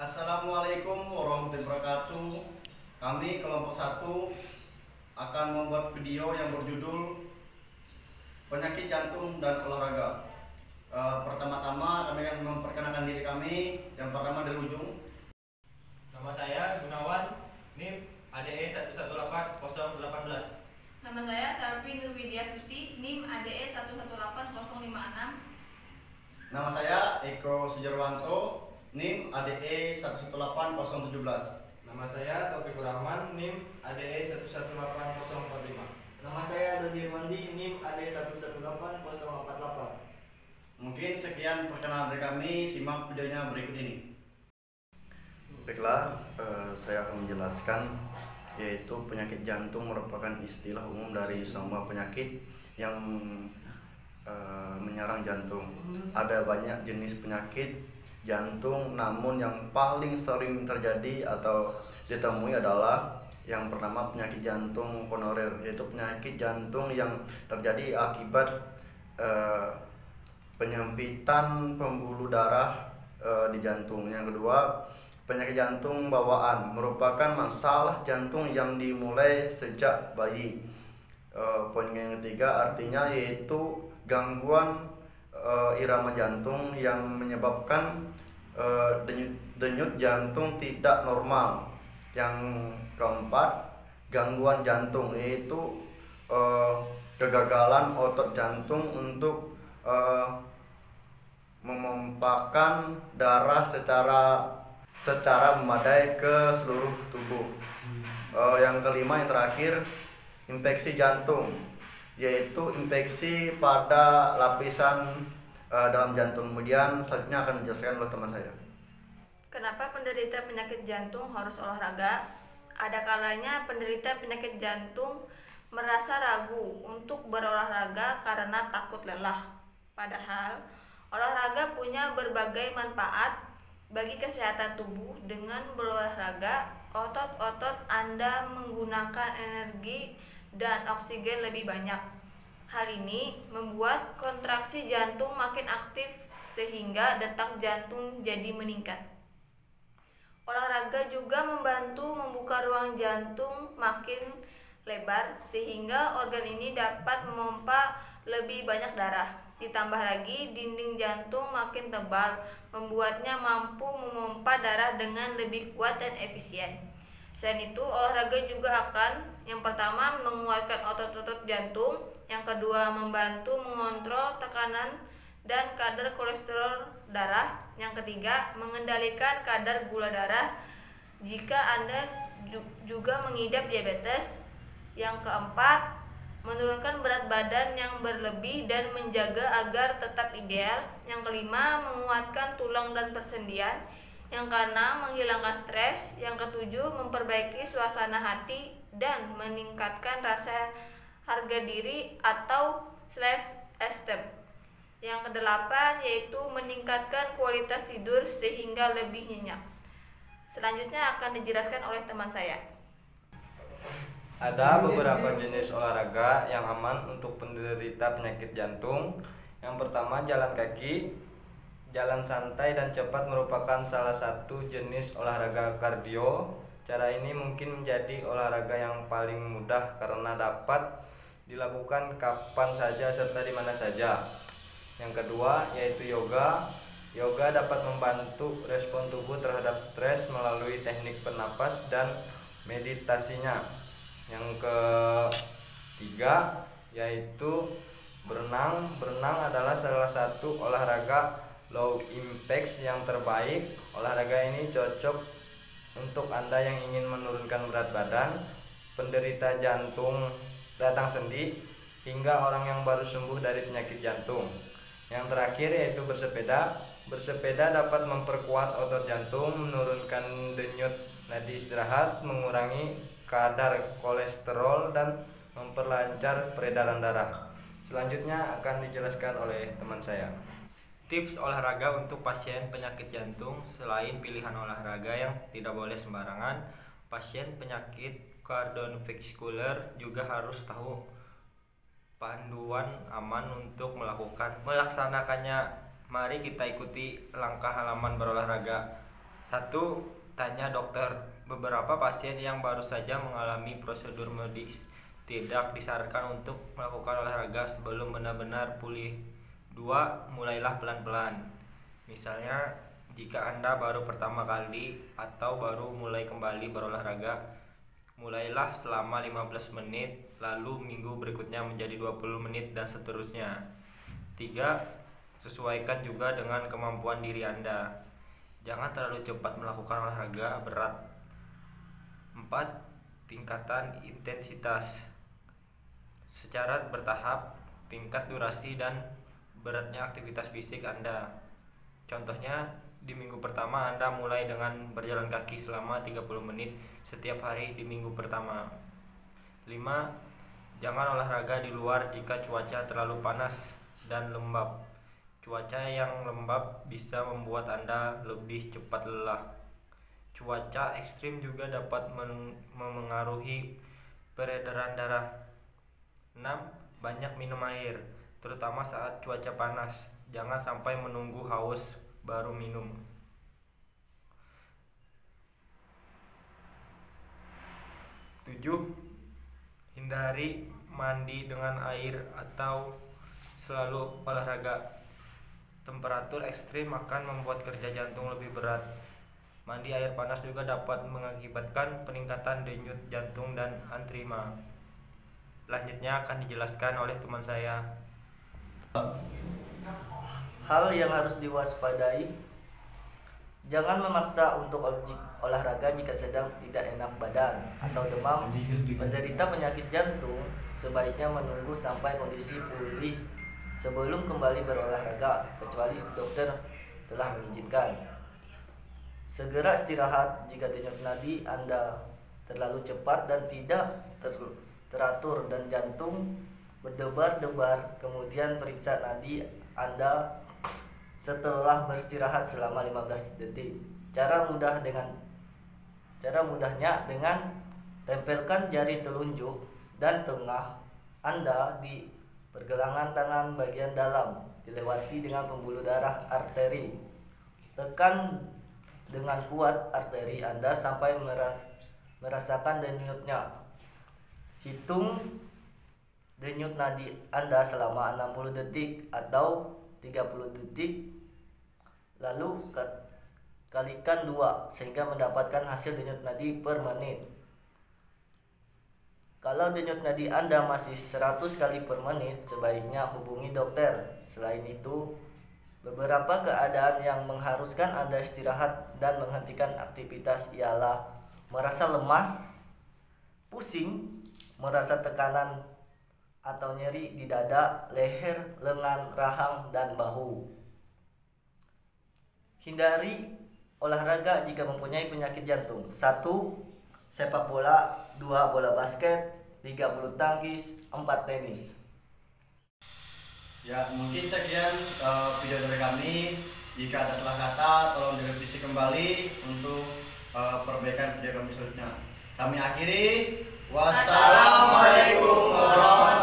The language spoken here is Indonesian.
Assalamualaikum warahmatullahi wabarakatuh. Kami kelompok 1 akan membuat video yang berjudul penyakit jantung dan olahraga. Pertama-tama kami akan memperkenalkan diri kami. Yang pertama dari ujung. Nama saya Gunawan, NIM ADE 118018. Nama saya Sarpi Nurwidyastuti, NIM ADE 118056. Nama saya Eko Sujarwanto, NIM ADE 118017. Nama saya Taufikul Rahman, NIM ADE 118045. Nama saya Dodi Irwandi, NIM AD 118048. Mungkin sekian perkenalan dari kami. Simak videonya berikut ini. Baiklah, saya akan menjelaskan, yaitu penyakit jantung merupakan istilah umum dari semua penyakit yang menyerang jantung. Ada banyak jenis penyakit jantung, namun yang paling sering terjadi atau ditemui adalah yang pertama penyakit jantung koroner, yaitu penyakit jantung yang terjadi akibat penyempitan pembuluh darah di jantung. Yang kedua, penyakit jantung bawaan merupakan masalah jantung yang dimulai sejak bayi. Poin yang ketiga artinya yaitu gangguan irama jantung yang menyebabkan denyut jantung tidak normal. Yang keempat, gangguan jantung, yaitu kegagalan otot jantung untuk memompahkan darah secara memadai ke seluruh tubuh. Yang kelima, yang terakhir, infeksi jantung, yaitu infeksi pada lapisan dalam jantung. Kemudian selanjutnya akan dijelaskan oleh teman saya. Kenapa penderita penyakit jantung harus olahraga? Ada kalanya penderita penyakit jantung merasa ragu untuk berolahraga karena takut lelah. Padahal olahraga punya berbagai manfaat bagi kesehatan tubuh. Dengan berolahraga, otot-otot Anda menggunakan energi dan oksigen lebih banyak. Hal ini membuat kontraksi jantung makin aktif sehingga detak jantung jadi meningkat. Olahraga juga membantu membuka ruang jantung makin lebar sehingga organ ini dapat memompa lebih banyak darah. Ditambah lagi dinding jantung makin tebal, membuatnya mampu memompa darah dengan lebih kuat dan efisien. Selain itu, olahraga juga akan yang pertama menguatkan otot-otot jantung, yang kedua membantu mengontrol tekanan dan kadar kolesterol darah, yang ketiga mengendalikan kadar gula darah jika Anda juga mengidap diabetes, yang keempat menurunkan berat badan yang berlebih dan menjaga agar tetap ideal, yang kelima menguatkan tulang dan persendian, yang keenam menghilangkan stres, yang ketujuh memperbaiki suasana hati dan meningkatkan rasa harga diri atau self esteem, yang kedelapan yaitu meningkatkan kualitas tidur sehingga lebih nyenyak. Selanjutnya akan dijelaskan oleh teman saya. Ada beberapa jenis olahraga yang aman untuk penderita penyakit jantung. Yang pertama, jalan kaki. Jalan santai dan cepat merupakan salah satu jenis olahraga kardio. Cara ini mungkin menjadi olahraga yang paling mudah karena dapat dilakukan kapan saja serta di mana saja. Yang kedua yaitu yoga. Yoga dapat membantu respon tubuh terhadap stres melalui teknik bernapas dan meditasinya. Yang ketiga yaitu berenang. Berenang adalah salah satu olahraga low impact yang terbaik. Olahraga ini cocok untuk Anda yang ingin menurunkan berat badan, penderita jantung datang sendi, hingga orang yang baru sembuh dari penyakit jantung. Yang terakhir yaitu bersepeda. Bersepeda dapat memperkuat otot jantung, menurunkan denyut nadi istirahat, mengurangi kadar kolesterol dan memperlancar peredaran darah. Selanjutnya akan dijelaskan oleh teman saya. Tips olahraga untuk pasien penyakit jantung. Selain pilihan olahraga yang tidak boleh sembarangan, pasien penyakit kardiovaskuler juga harus tahu panduan aman untuk melaksanakannya. Mari kita ikuti langkah halaman berolahraga. 1. Tanya dokter. Beberapa pasien yang baru saja mengalami prosedur medis tidak disarankan untuk melakukan olahraga sebelum benar-benar pulih. 2. Mulailah pelan-pelan. Misalnya, jika Anda baru pertama kali atau baru mulai kembali berolahraga, mulailah selama 15 menit, lalu minggu berikutnya menjadi 20 menit dan seterusnya. 3. Sesuaikan juga dengan kemampuan diri Anda. Jangan terlalu cepat melakukan olahraga berat. 4. Tingkatan intensitas. Secara bertahap, tingkat durasi dan beratnya aktivitas fisik Anda. Contohnya, di minggu pertama Anda mulai dengan berjalan kaki selama 30 menit setiap hari di minggu pertama. 5. Jangan olahraga di luar jika cuaca terlalu panas dan lembab. Cuaca yang lembab bisa membuat Anda lebih cepat lelah. Cuaca ekstrim juga dapat memengaruhi peredaran darah. 6. Banyak minum air, terutama saat cuaca panas. Jangan sampai menunggu haus baru minum. 7. Hindari mandi dengan air atau selalu olahraga. Temperatur ekstrim akan membuat kerja jantung lebih berat. Mandi air panas juga dapat mengakibatkan peningkatan denyut jantung dan antrima. Selanjutnya akan dijelaskan oleh teman saya. Hal yang harus diwaspadai: jangan memaksa untuk olahraga jika sedang tidak enak badan atau demam. Penderita penyakit jantung sebaiknya menunggu sampai kondisi pulih sebelum kembali berolahraga, kecuali dokter telah mengizinkan. Segera istirahat jika denyut nadi Anda terlalu cepat dan tidak teratur dan jantung berdebar-debar. Kemudian periksa nadi Anda setelah beristirahat selama 15 detik. Cara mudahnya dengan tempelkan jari telunjuk dan tengah Anda di pergelangan tangan bagian dalam, dilewati dengan pembuluh darah arteri. Tekan dengan kuat arteri Anda sampai merasakan denyutnya. Hitung denyut nadi Anda selama 60 detik atau 30 detik, lalu kalikan 2 sehingga mendapatkan hasil denyut nadi per menit. Kalau denyut nadi Anda masih 100 kali per menit, sebaiknya hubungi dokter. Selain itu, beberapa keadaan yang mengharuskan Anda istirahat dan menghentikan aktivitas ialah merasa lemas, pusing, merasa tekanan atau nyeri di dada, leher, lengan, rahang, dan bahu. Hindari olahraga jika mempunyai penyakit jantung. 1. Sepak bola. 2. Bola basket. 3. Bulu tangkis. 4. Tenis. Ya, mungkin sekian video dari kami. Jika ada salah kata, tolong direvisi kembali untuk perbaikan video kami selanjutnya. Kami akhiri. Wassalamualaikum warahmatullahi wabarakatuh.